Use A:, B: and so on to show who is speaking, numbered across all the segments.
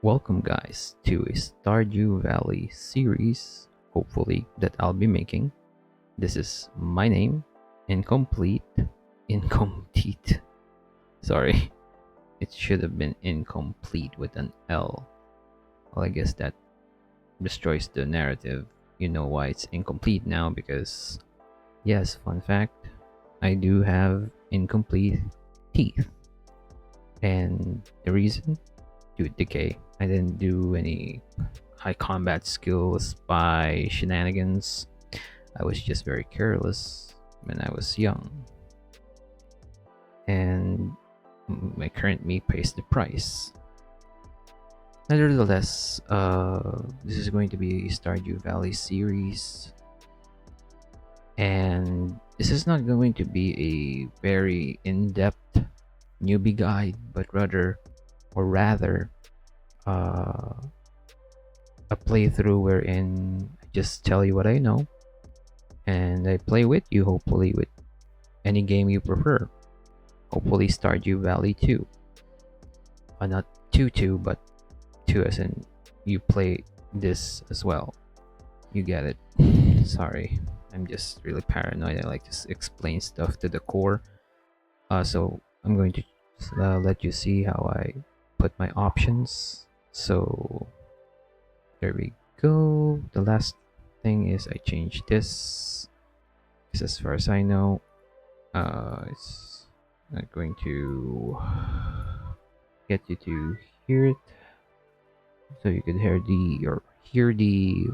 A: Welcome guys to a Stardew Valley series, hopefully that I'll be making. This is my name, Incomplete. Incomplete. Sorry, it should have been incomplete with an L. Well, I guess that destroys the narrative. You know why it's incomplete now because, yes, fun fact, I do have incomplete teeth. And the reason? Due to decay. I didn't do any high combat skills by shenanigans. I was just very careless when I was young. And my current me pays the price. Nevertheless, this is going to be a Stardew Valley series. And this is not going to be a very in-depth newbie guide, but rather, uh, a playthrough wherein I just tell you what I know and I play with you, hopefully, with any game you prefer. Hopefully, Stardew Valley 2. Not 2 2, but 2 as in you play this as well. You get it. Sorry, I'm just really paranoid. I like to explain stuff to the core. So I'm going to let you see how I put my options. So there we go. The last thing is I changed this because as far as I know, it's not going to get you to hear it, so you could hear the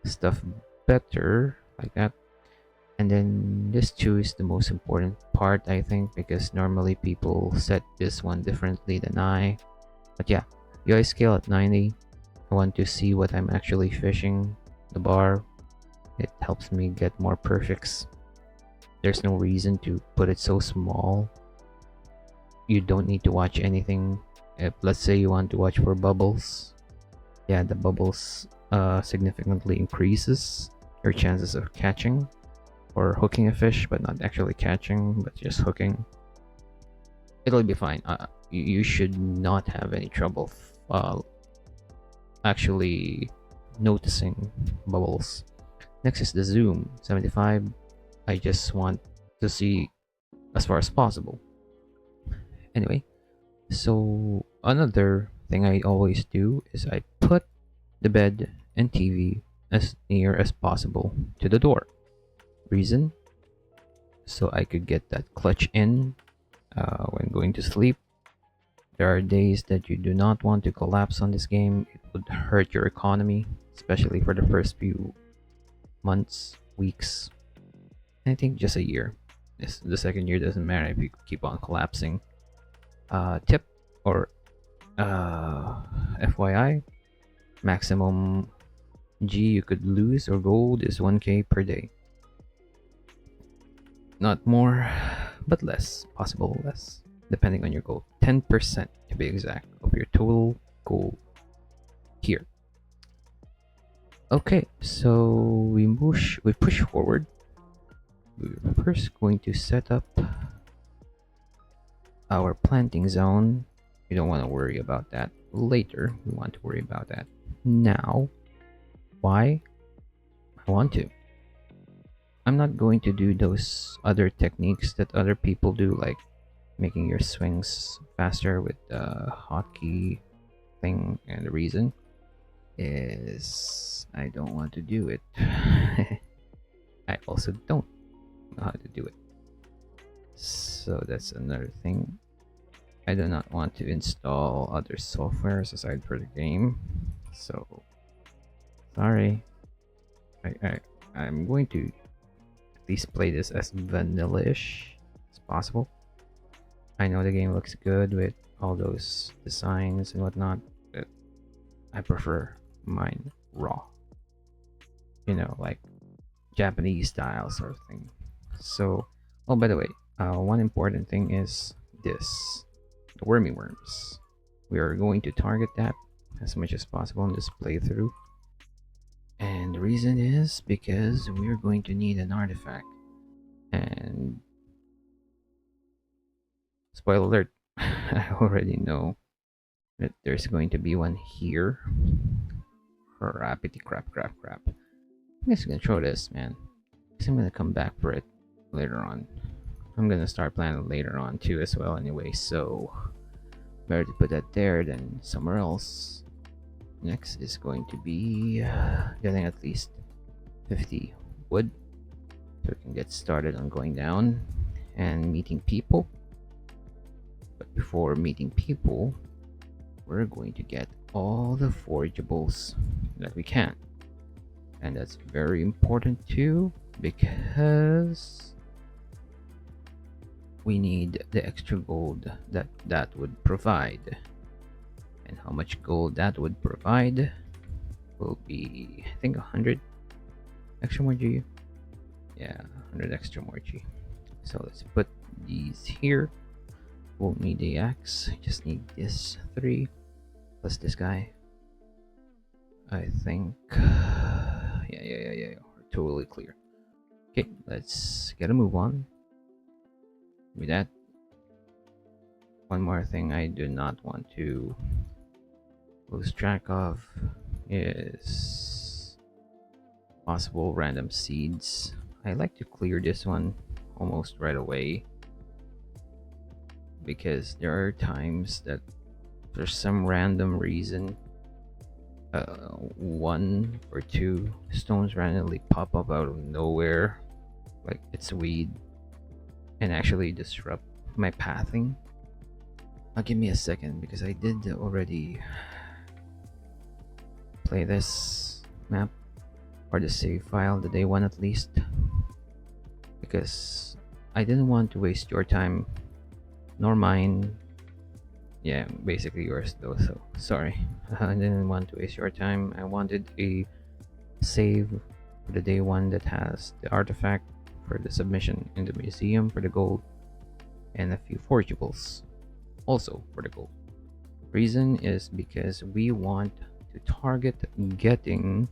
A: stuff better like that. And then this too is the most important part, I think, because normally people set this one differently than I. But yeah, UI scale at 90. I want to see what I'm actually fishing. The bar, it helps me get more perfects. There's no reason to put it so small. You don't need to watch anything. If let's say you want to watch for bubbles, yeah, the bubbles significantly increases your chances of catching or hooking a fish, but not actually catching, but just hooking. It'll be fine. You should not have any trouble actually noticing bubbles. Next is the zoom 75. I just want to see as far as possible. Anyway, so another thing I always do is I put the bed and TV as near as possible to the door. Reason? So I could get that clutch in when going to sleep. There are days that you do not want to collapse on this game. It would hurt your economy, especially for the first few months, weeks, I think just a year. The second year doesn't matter if you keep on collapsing. Tip or FYI, maximum G you could lose or gold is 1k per day. Not more, but less. Possible less, depending on your goal. 10% to be exact of your total goal here. Okay, so we push forward. We're first going to set up our planting zone. We don't want to worry about that later. We want to worry about that now. Why? I want to. I'm not going to do those other techniques that other people do, like making your swings faster with the hotkey thing. And the reason is I don't want to do it. I also don't know how to do it. So that's another thing. I do not want to install other softwares aside for the game. So sorry. I'm going to at least play this as vanilla-ish as possible. I know the game looks good with all those designs and whatnot, but I prefer mine raw. You know, like Japanese style sort of thing. So, oh, by the way, one important thing is this: the wormy worms. We are going to target that as much as possible in this playthrough. And the reason is because we're going to need an artifact. And spoiler alert, I already know But there's going to be one here. Crappity crap, crap, crap. I'm just gonna throw this, man. Because I'm gonna come back for it later on. I'm gonna start planning later on too, as well, anyway. So, better to put that there than somewhere else. Next is going to be getting at least 50 wood so we can get started on going down and meeting people. But before meeting people, we're going to get all the forageables that we can. And that's very important too, because we need the extra gold that would provide. And how much gold that would provide will be, I think, 100 extra more G. Yeah, 100 extra more G. So let's put these here. Won't need the axe, just need this 3 plus this guy. I think yeah, we're totally clear. Okay, let's get a move on. With that, one more thing I do not want to lose track of is possible random seeds. I like to clear this one almost right away, because there are times that for some random reason 1 or 2 stones randomly pop up out of nowhere like it's weed and actually disrupt my pathing. Give me a second, because I did already play this map, or the save file, the day one at least, because I didn't want to waste your time nor mine. Yeah, basically yours though, so sorry. I didn't want to waste your time. I wanted a save for the day one that has the artifact for the submission in the museum for the gold, and a few forageables also for the gold. Reason is because we want to target getting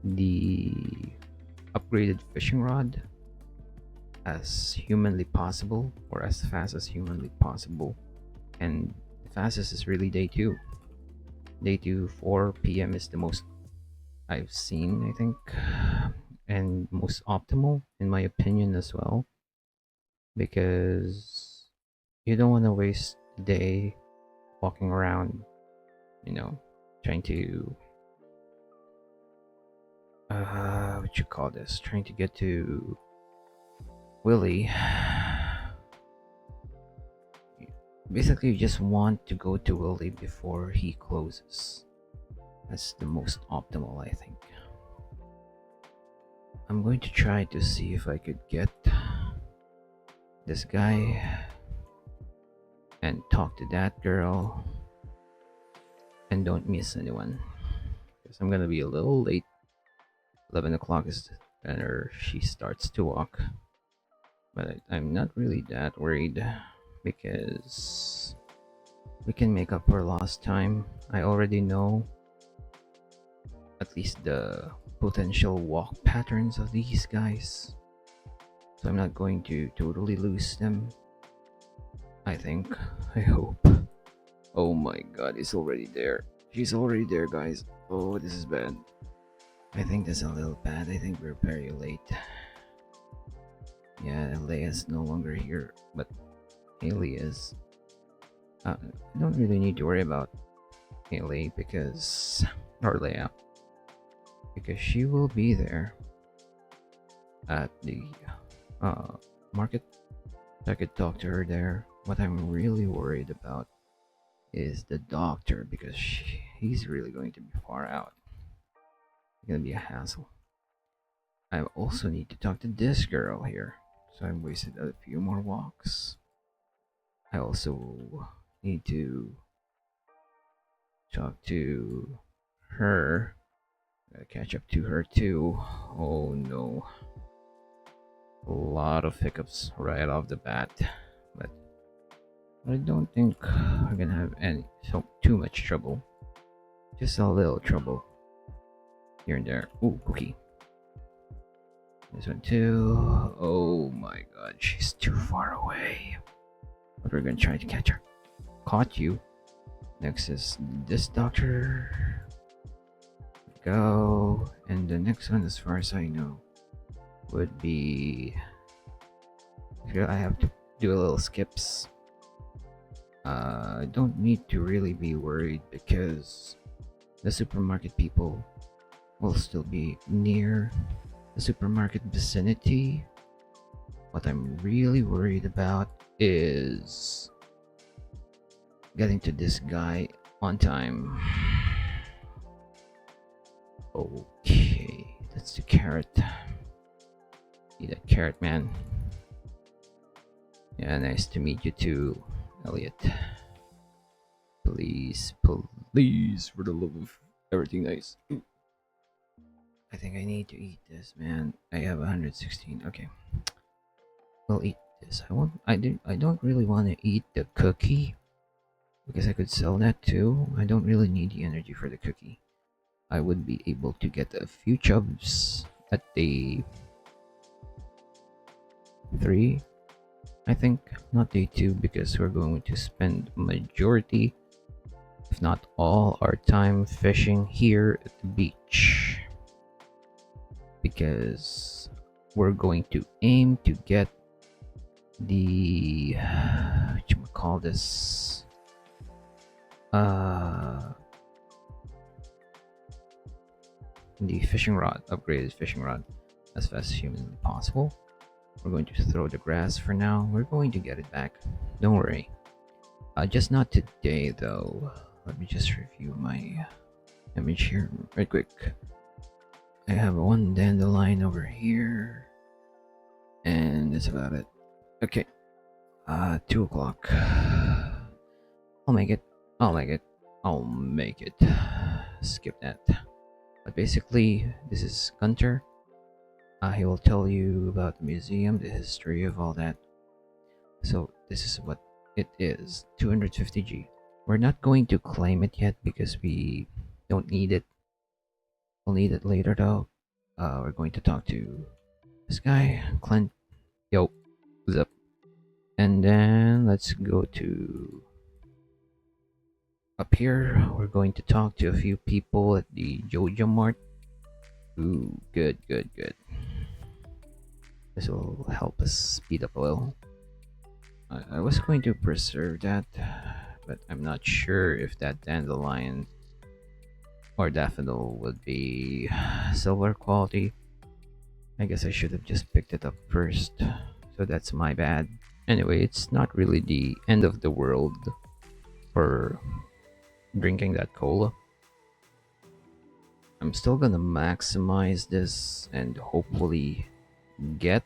A: the upgraded fishing rod as humanly possible, or as fast as humanly possible. And the fastest is really day 2. Day 2, 4 p.m. is the most I've seen, I think, and most optimal in my opinion as well, because you don't want to waste the day walking around, trying to what you call this, trying to get to Willie. Basically, you just want to go to Willie before he closes. That's the most optimal, I think. I'm going to try to see if I could get this guy and talk to that girl, and don't miss anyone, because I'm gonna be a little late. 11 o'clock is when she starts to walk, but I'm not really that worried, because we can make up for lost time. I already know at least the potential walk patterns of these guys, so I'm not going to totally lose them, I think. I hope. Oh my god, it's already there. She's already there, guys. Oh, this is bad. I think that's a little bad. I think we're very late. Yeah, Leia's no longer here, but Haley is. I don't really need to worry about Haley or Leia, because she will be there at the market. I could talk to her there. What I'm really worried about is the doctor, because he's really going to be far out. It's gonna be a hassle. I also need to talk to this girl here, so I wasted a few more walks. I also need to talk to her. Gotta catch up to her too. Oh no. A lot of hiccups right off the bat. But I don't think we're gonna have too much trouble. Just a little trouble here and there. Ooh, cookie. This one too. Oh my god, she's too far away. But we're gonna try to catch her. Caught you. Next is this doctor. Go. And the next one, as far as I know, would be. Here I have to do a little skips. I don't need to really be worried because the supermarket people will still be near the supermarket vicinity. What I'm really worried about is getting to this guy on time. Okay, that's the carrot. Eat that carrot, man. Yeah, nice to meet you too, Elliot. Please, please, for the love of everything nice. I think I need to eat this, man. I have 116. Okay, we'll eat this. I don't really want to eat the cookie because I could sell that too. I don't really need the energy for the cookie. I would be able to get a few chubs at day 3, I think, not day 2, because we're going to spend majority, if not all, our time fishing here at the beach. Because we're going to aim to get the what you call this the fishing rod, upgraded fishing rod, as fast as humanly possible. We're going to throw the grass for now. We're going to get it back. Don't worry. Just not today though. Let me just review my image here right quick. I have one dandelion over here, and that's about it. Okay. 2 o'clock. I'll make it. I'll make it. I'll make it. Skip that. But basically, this is Gunter. He will tell you about the museum, the history of all that. So this is what it is. 250G. We're not going to claim it yet because we don't need it. We'll need it later though. We're going to talk to this guy, Clint. Yo, what's up? And then let's go to up here. We're going to talk to a few people at the Jojo Mart. Ooh, good, good, good. This will help us speed up a little. I was going to preserve that, but I'm not sure if that dandelion or daffodil would be silver quality. I guess I should have just picked it up first, so that's my bad. Anyway, it's not really the end of the world for drinking that cola. I'm still gonna maximize this and hopefully get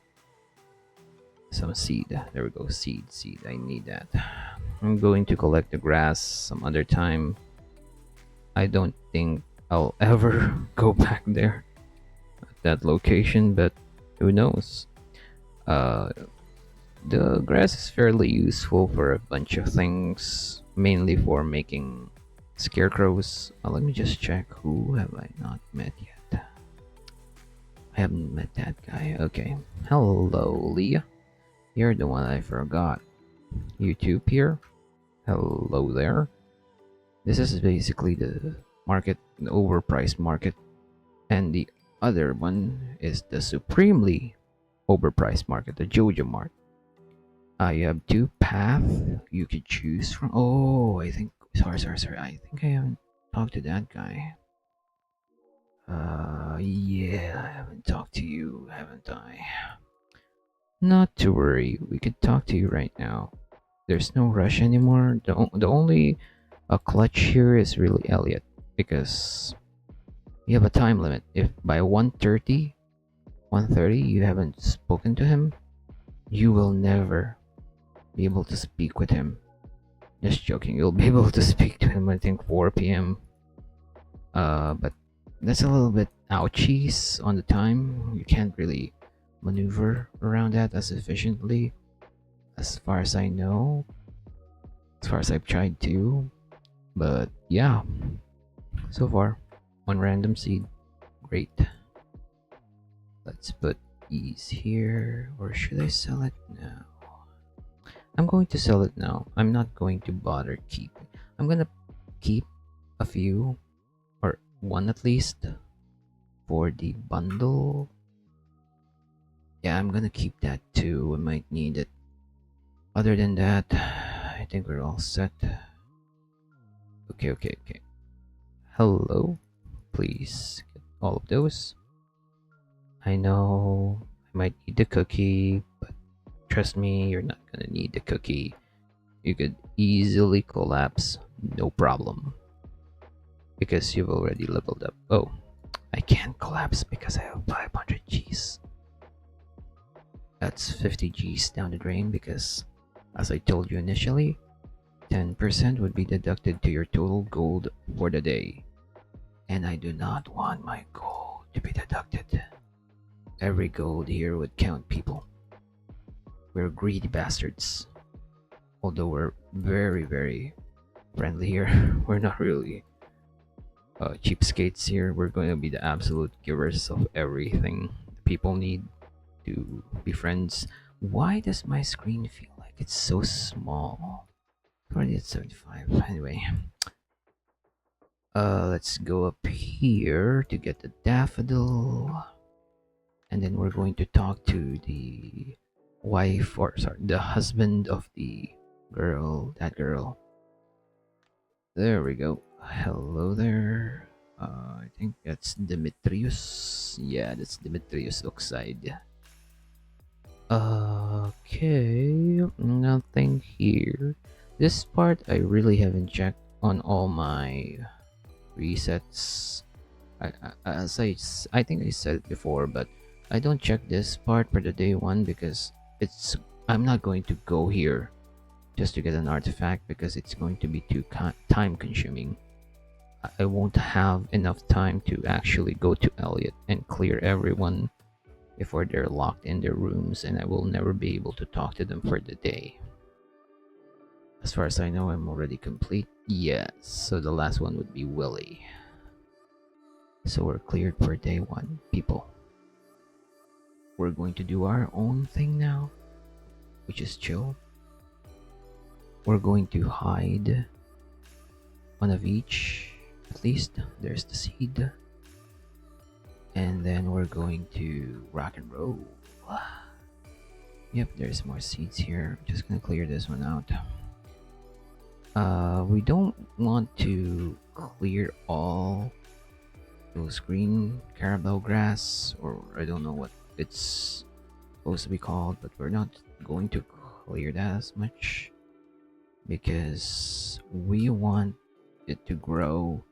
A: some seed. There we go, seed. I need that. I'm going to collect the grass some other time. I don't think I'll ever go back there at that location, but who knows? The grass is fairly useful for a bunch of things, mainly for making scarecrows. Let me just check. Who have I not met yet? I haven't met that guy. Okay. Hello, Leah. You're the one I forgot. YouTube here. Hello there. This is basically the market, the overpriced market. And the other one is the supremely overpriced market, the Jojo Mart. You have 2 paths you could choose from. Oh, I think. Sorry. I think I haven't talked to that guy. Yeah, I haven't talked to you, haven't I? Not to worry, we could talk to you right now. There's no rush anymore. The only clutch here is really Elliot, because you have a time limit. If by 1:30 you haven't spoken to him, you will never be able to speak with him. Just joking, you'll be able to speak to him, I think 4 p.m. But that's a little bit ouchies on the time. You can't really maneuver around that as efficiently, as far as I know, as far as I've tried to. But yeah, so far, 1 random seed. Great. Let's put these here, or should I sell it now? I'm going to sell it now. I'm not going to bother keeping. I'm gonna keep a few or one at least for the bundle. Yeah, I'm gonna keep that too. I might need it. Other than that, I think we're all set. Okay, okay, okay. Hello. Please get all of those. I know I might need the cookie, but trust me, you're not gonna need the cookie. You could easily collapse, no problem, because you've already leveled up. Oh, I can't collapse because I have 500 Gs. That's 50 Gs down the drain because, as I told you initially, 10% would be deducted to your total gold for the day. And I do not want my gold to be deducted. Every gold here would count, people. We're greedy bastards. Although we're very, very friendly here, we're not really cheapskates here. We're going to be the absolute givers of everything people need to be friends. Why does my screen feel like it's so small? Already at 75. Anyway, let's go up here to get the daffodil, and then we're going to talk to the wife, or sorry, the husband of the girl. That girl. There we go. Hello there. I think that's Demetrius. Yeah, that's Demetrius Oxide. Okay, nothing here. This part I really haven't checked on all my resets. I think I said it before, but I don't check this part for the day one because it's I'm not going to go here just to get an artifact because it's going to be too time consuming. I won't have enough time to actually go to Elliot and clear everyone before they're locked in their rooms, and I will never be able to talk to them for the day. As far as I know, I'm already complete. Yes, so the last one would be Willie. So we're cleared for day one, people. We're going to do our own thing now, which is chill. We're going to hide one of each, at least. There's the seed. And then we're going to rock and roll. Yep, there's more seeds here. Just gonna clear this one out. We don't want to clear all those green carabao grass, or I don't know what it's supposed to be called, but we're not going to clear that as much because we want it to grow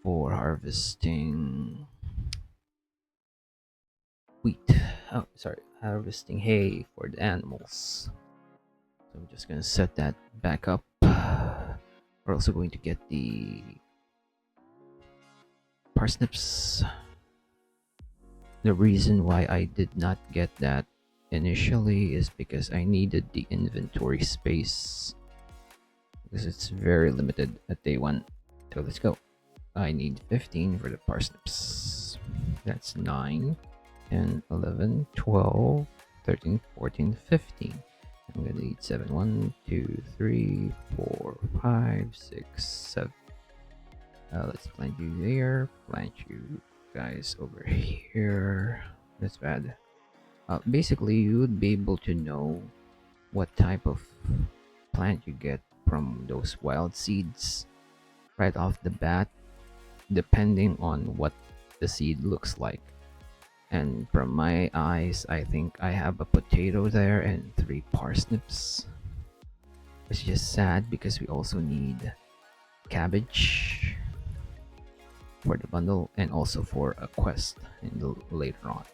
A: for harvesting wheat. Oh, sorry, harvesting hay for the animals. So I'm just gonna set that back up. We're also going to get the parsnips. The reason why I did not get that initially is because I needed the inventory space because it's very limited at day one. So let's go. I need 15 for the parsnips. That's 9, 10, 11, 12, 13, 14, 15. I'm gonna need 7. 1, 2, 3, 4, 5, 6, 7. Let's plant you there. Plant you guys over here. That's bad. Basically, you would be able to know what type of plant you get from those wild seeds right off the bat, depending on what the seed looks like. And from my eyes, I think I have a potato there and 3 parsnips. It's just sad because we also need cabbage for the bundle and also for a quest in the later on.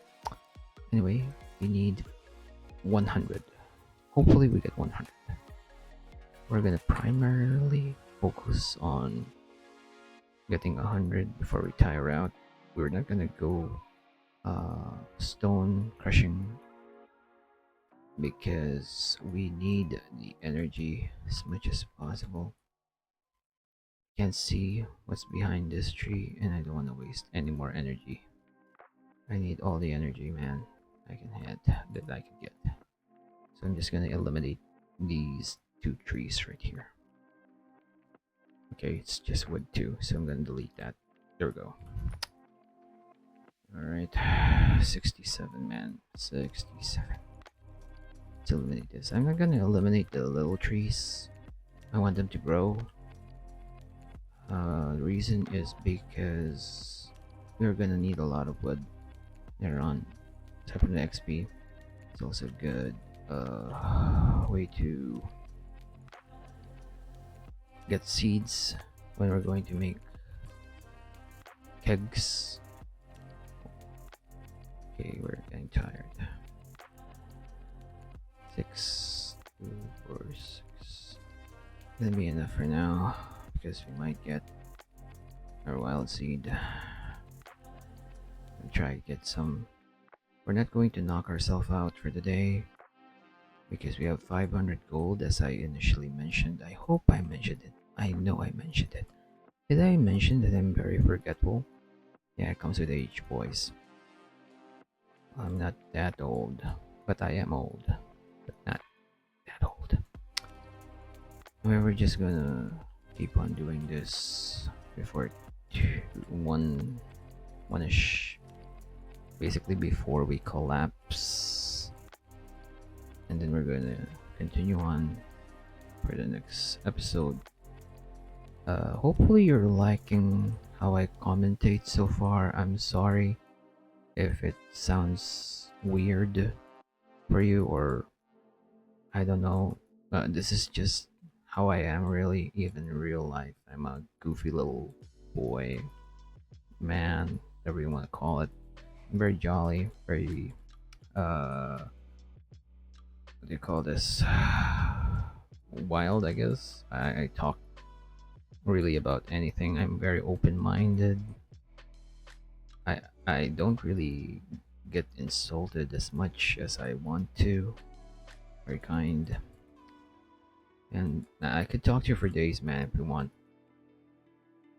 A: Anyway, we need 100. Hopefully we get 100. We're gonna primarily focus on getting 100 before we tire out. We're not gonna go stone crushing because we need the energy as much as possible. Can't see what's behind this tree and I don't want to waste any more energy. I need all the energy, man, I can have that I can get. So I'm just gonna eliminate these 2 trees right here. Okay, it's just wood too, so I'm gonna delete that. There we go. Alright. 67, man. 67. Let's eliminate this. I'm not gonna eliminate the little trees. I want them to grow. The reason is because we're gonna need a lot of wood later on. Aside from the XP, it's also good way to get seeds when we're going to make kegs. Okay, we're getting tired. 6, 2, 4, 6. That'll be enough for now because we might get our wild seed. And try to get some. We're not going to knock ourselves out for the day because we have 500 gold as I initially mentioned. I hope I mentioned it. I know I mentioned it. Did I mention that I'm very forgetful? Yeah, it comes with age, boys. I'm not that old, but I am old, but not that old. We're just gonna keep on doing this before one-ish, basically before we collapse, and then we're gonna continue on for the next episode. Hopefully you're liking how I commentate so far. I'm sorry if it sounds weird for you, or I don't know. This is just how I am, really, even in real life. I'm a goofy little boy, man, whatever you want to call it. I'm very jolly, very, what do you call this? Wild, I guess. I talk really about anything. I'm very open minded. I don't really get insulted as much as I want to. Very kind. And I could talk to you for days, man, if you want.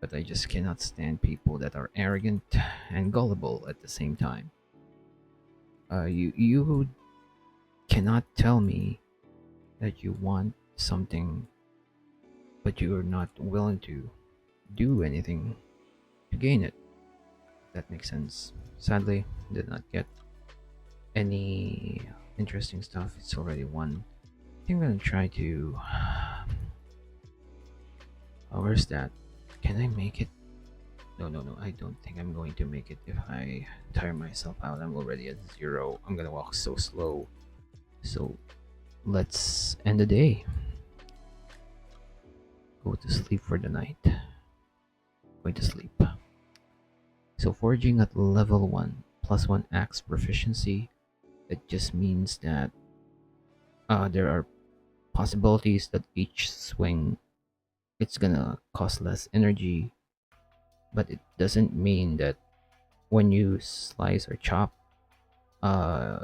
A: But I just cannot stand people that are arrogant and gullible at the same time. You cannot tell me that you want something, but you are not willing to do anything to gain it. That makes sense. Sadly, did not get any interesting stuff. It's already one. I think I'm gonna try to. Oh, where's that? Can I make it? No, no, no. I don't think I'm going to make it if I tire myself out. I'm already at 0. I'm gonna walk so slow. So let's end the day. Go to sleep for the night. Going to sleep. So foraging at level 1 plus 1 axe proficiency. It just means that there are possibilities that each swing it's gonna cost less energy, but it doesn't mean that when you slice or chop,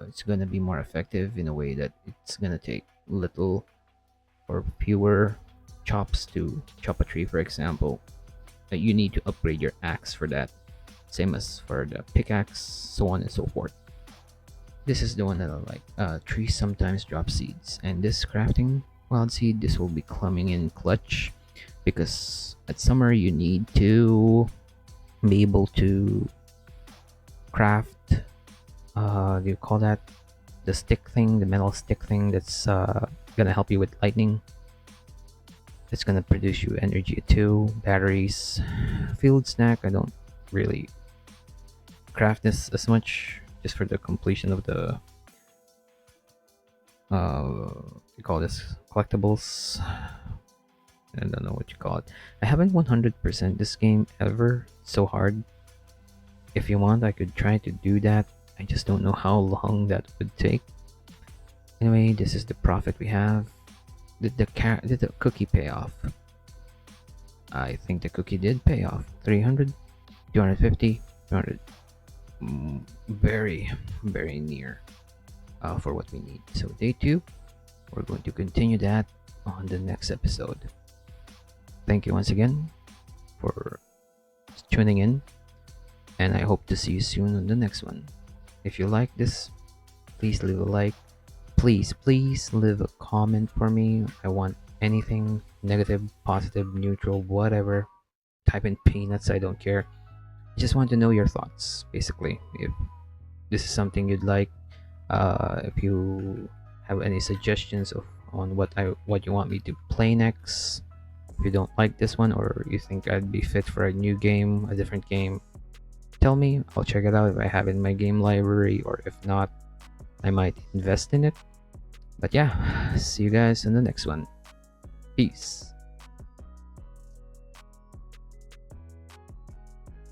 A: it's gonna be more effective in a way that it's gonna take little or fewer chops to chop a tree, for example. You need to upgrade your axe for that, same as for the pickaxe, so on and so forth. This is the one that I like. Trees sometimes drop seeds, and this crafting wild seed, this will be coming in clutch because at summer you need to be able to craft. Do you call that the stick thing, the metal stick thing that's gonna help you with lightning? It's gonna produce you energy too, batteries, field snack. I don't really craft this as much, just for the completion of the you call this collectibles. I don't know what you call it. I haven't 100% this game ever. It's so hard. If you want, I could try to do that. I just don't know how long that would take. Anyway, this is the profit we have. Did the cookie pay off? I think the cookie did pay off. 300, 250, 200. Very, very near for what we need. So day 2, we're going to continue that on the next episode. Thank you once again for tuning in, and I hope to see you soon on the next one. If you like this, please leave a like. Please leave a comment for me. I want anything negative, positive, neutral, whatever. Type in peanuts, I don't care. I just want to know your thoughts, basically. If this is something you'd like, if you have any suggestions of on what you want me to play next. If you don't like this one or you think I'd be fit for a new game, a different game, tell me. I'll check it out if I have it in my game library, or if not, I might invest in it. But yeah, see you guys in the next one. Peace.